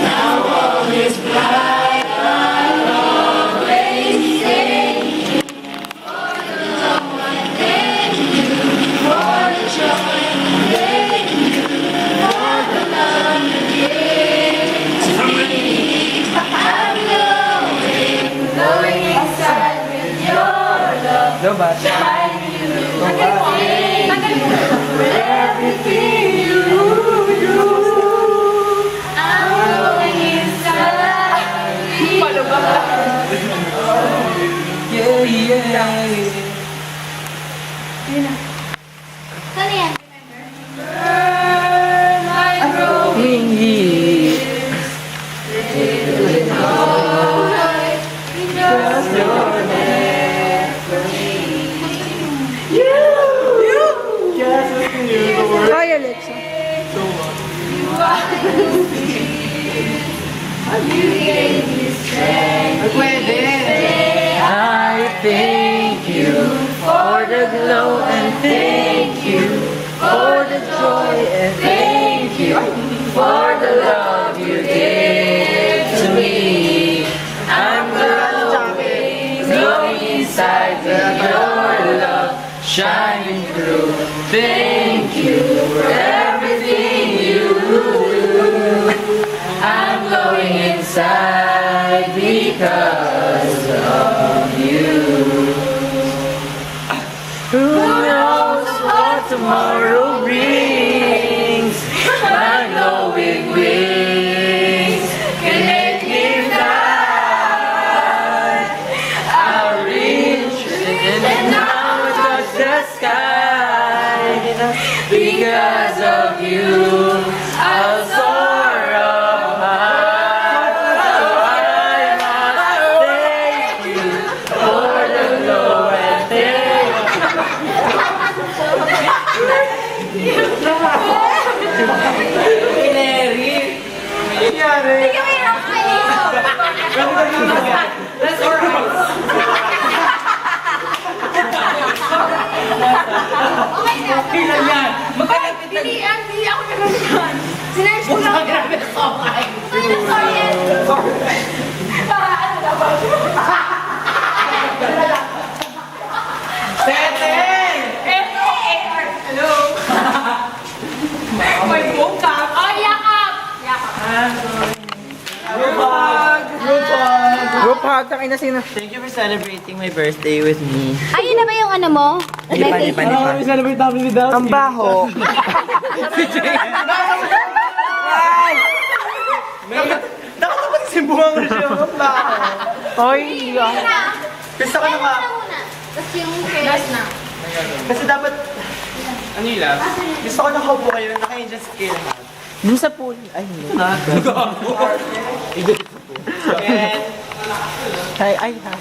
Now all is bright. I'll always thank you for the love I thank you for the joy. Thank you for the love you give to me. I'm glowing inside with your love. Shining through everything you do. I'm glowing inside with your love. Yeah, yeah. Ano yan? Burn my growing Wingy. just your name for me. You Hi, Alexa. you gave me strength. I thank you for the glow and thank you for the joy and thank you for the love you gave to me. I'm glowing inside with your love shining through. Thank you for everything you do. I'm glowing inside because of you. Who knows what tomorrow brings? My glowing wings can make me fly. I'll reach and now touch the sky. Because of you, I'll soar up high. So I must thank you for the glow and thank That's alright. Okay lang yan. Hindi ako nagkakaroon. Sinerge ko lang. Sorry. Para ano na ba? Settle! S-O-A-R. Hello? May bukap. Oh, yakap! Yakap. Group hug, tangin na sino? Thank you for celebrating my birthday with me. Ayun na ba yung ano mo? Ang baho. Nakatapat si Buwang siya. Ang baho. Oy, Gusto ko naman. Muna. Tapos yung last na. Kasi dapat... Ano yung last? Gusto ko nakaupo kayo. Naka-angel skill. dun sa pool. Ay, hindi. Ay, ha.